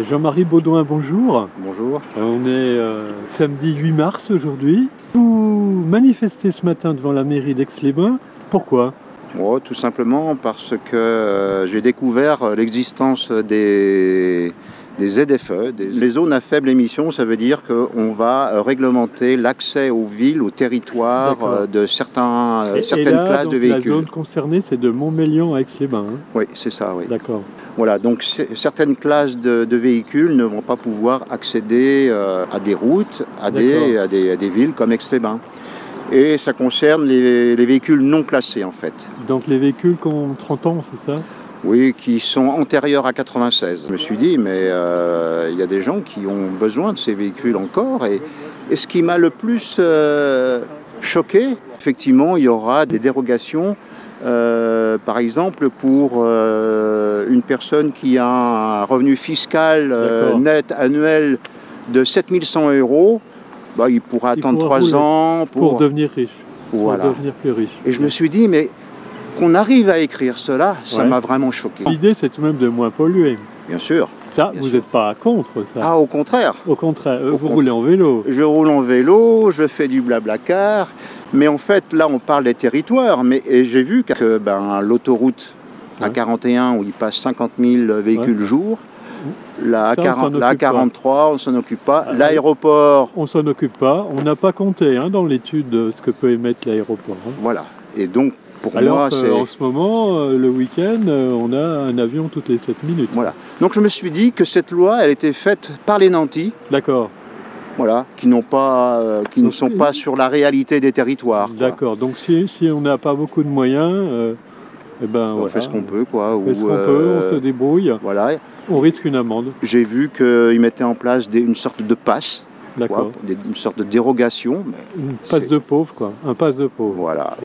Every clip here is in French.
Jean-Marie Baudouin, bonjour. Bonjour. On est samedi 8 mars aujourd'hui. Vous manifestez ce matin devant la mairie d'Aix-les-Bains. Pourquoi ? Tout simplement parce que j'ai découvert l'existence des ZFE, les zones à faible émission. Ça veut dire qu'on va réglementer l'accès aux villes, aux territoires de certaines classes de véhicules. La zone concernée, c'est de Montmélian à Aix-les-Bains. Oui, c'est ça, oui. D'accord. Voilà, donc certaines classes de véhicules ne vont pas pouvoir accéder à des routes, à des villes comme Aix-les-Bains. Et ça concerne les véhicules non classés, en fait. Donc les véhicules qui ont 30 ans, c'est ça ? Oui, qui sont antérieurs à 96. Je me suis dit, mais il y a des gens qui ont besoin de ces véhicules encore. Et ce qui m'a le plus choqué, effectivement, il y aura des dérogations. Par exemple, pour une personne qui a un revenu fiscal net annuel de 7 100 €, il pourra attendre 3 ans pour devenir riche, voilà. Pour devenir plus riche. Et je me suis dit, mais qu'on arrive à écrire cela, ça m'a vraiment choqué. L'idée, c'est tout de même de moins polluer. Bien sûr. Ça, vous n'êtes pas contre ça ? Ah, au contraire. Au contraire, vous roulez en vélo. Je roule en vélo, je fais du blablacar. Mais en fait, là, on parle des territoires. Et j'ai vu que l'autoroute A41, où il passe 50 000 véhicules jour, la A43, on ne s'en occupe pas. L'aéroport... On ne s'en occupe pas. On n'a pas compté dans l'étude ce que peut émettre l'aéroport. Voilà. Et donc, pour moi, c'est... En ce moment, le week-end, on a un avion toutes les 7 minutes. Voilà. Donc je me suis dit que cette loi, elle était faite par les nantis. D'accord. Voilà, qui ne sont pas sur la réalité des territoires. D'accord. Donc si on n'a pas beaucoup de moyens... on fait ce qu'on peut, quoi. On fait ce qu'on peut, on se débrouille. Voilà. On risque une amende. J'ai vu qu'ils mettaient en place une sorte de passe. D'accord. Une sorte de dérogation. Une passe de pauvre, quoi. Un passe de pauvre. Voilà.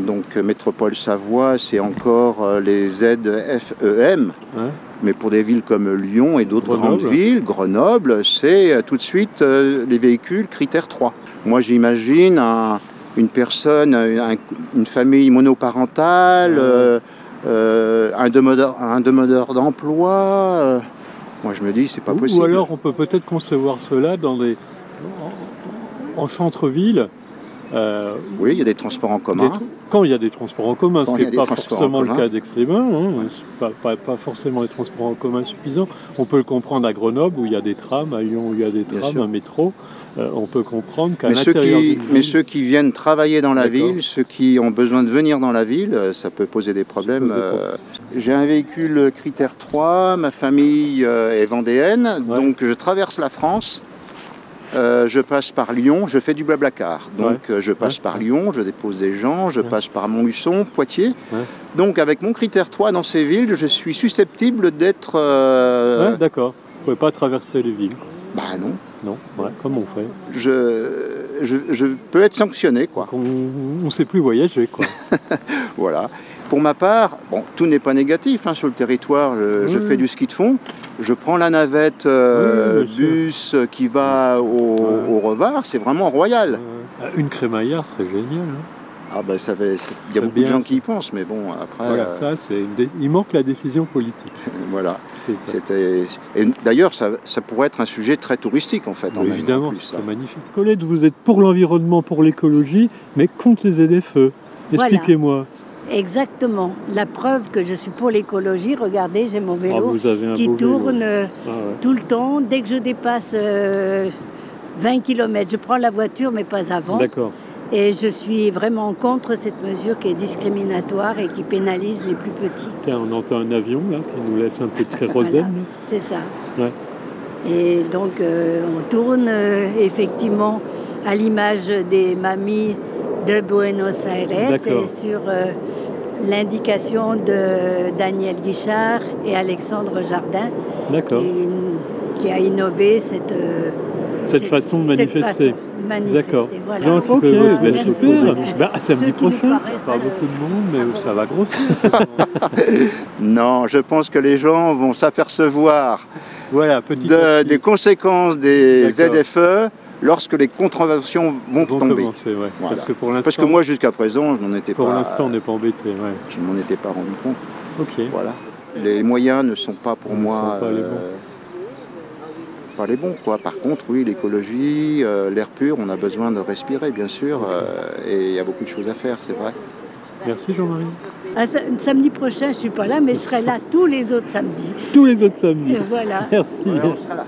Donc Métropole Savoie, c'est encore les ZFEM, mais pour des villes comme Lyon et d'autres grandes villes, Grenoble, c'est tout de suite les véhicules critère 3. Moi j'imagine une personne, une famille monoparentale, un demandeur d'emploi. Moi je me dis c'est pas possible. Ou alors on peut peut-être concevoir cela en centre-ville. Oui, il y a des transports en commun. Quand il y a des transports en commun, ce qui n'est pas forcément le cas d'Aix-les-Bains, pas forcément les transports en commun suffisants. On peut le comprendre à Grenoble où il y a des trams, à Lyon où il y a des trams, un métro. On peut comprendre qu'à l'intérieur Mais ceux qui viennent travailler dans la ville, ceux qui ont besoin de venir dans la ville, ça peut poser des problèmes. J'ai un véhicule critère 3, ma famille est vendéenne, donc je traverse la France. Je passe par Lyon, je fais du blablacar. Donc je passe par Lyon, je dépose des gens, je passe par Montluçon, Poitiers. Donc avec mon critère 3 dans ces villes, je suis susceptible d'être... d'accord. Vous ne pouvez pas traverser les villes. Non. Non, comment on fait ? Je peux être sanctionné, quoi. On ne sait plus voyager, quoi. Voilà. Pour ma part, tout n'est pas négatif sur le territoire. Je fais du ski de fond. Je prends la navette bus qui va au Revard. C'est vraiment royal. Une crémaillère serait génial. Il y a beaucoup de gens qui y pensent, mais bon, après... Voilà, il manque la décision politique. Voilà. Et d'ailleurs, ça pourrait être un sujet très touristique, en fait. Évidemment, c'est magnifique. Colette, vous êtes pour l'environnement, pour l'écologie, mais contre les ZFE. Expliquez-moi. Exactement. La preuve que je suis pour l'écologie, regardez, j'ai mon vélo qui tourne tout le temps. Dès que je dépasse 20 km, je prends la voiture, mais pas avant. D'accord. Et je suis vraiment contre cette mesure qui est discriminatoire et qui pénalise les plus petits. Tiens, on entend un avion là, qui nous laisse un peu de kérosène. Voilà, c'est ça. Ouais. Et donc, on tourne effectivement à l'image des mamies de Buenos Aires et sur l'indication de Daniel Guichard et Alexandre Jardin qui a innové cette façon de manifester. manifester. Voilà. Donc, Ok, samedi prochain, pas beaucoup de monde, mais ça va grossir. Non, je pense que les gens vont s'apercevoir des conséquences des ZFE lorsque les contraventions vont tomber. Voilà. Parce que moi, jusqu'à présent, je n'en étais pas... Pour l'instant, on n'est pas embêté. Je ne m'en étais pas rendu compte. Ok. Voilà. Les moyens ne sont pas pour moi... pas les bons, quoi. Par contre, oui, l'écologie, l'air pur, on a besoin de respirer, bien sûr, et il y a beaucoup de choses à faire, c'est vrai. Merci Jean-Marie. Samedi prochain, je ne suis pas là, mais je serai là tous les autres samedis. Tous les autres samedis. Et voilà. Merci. Ouais, on sera là.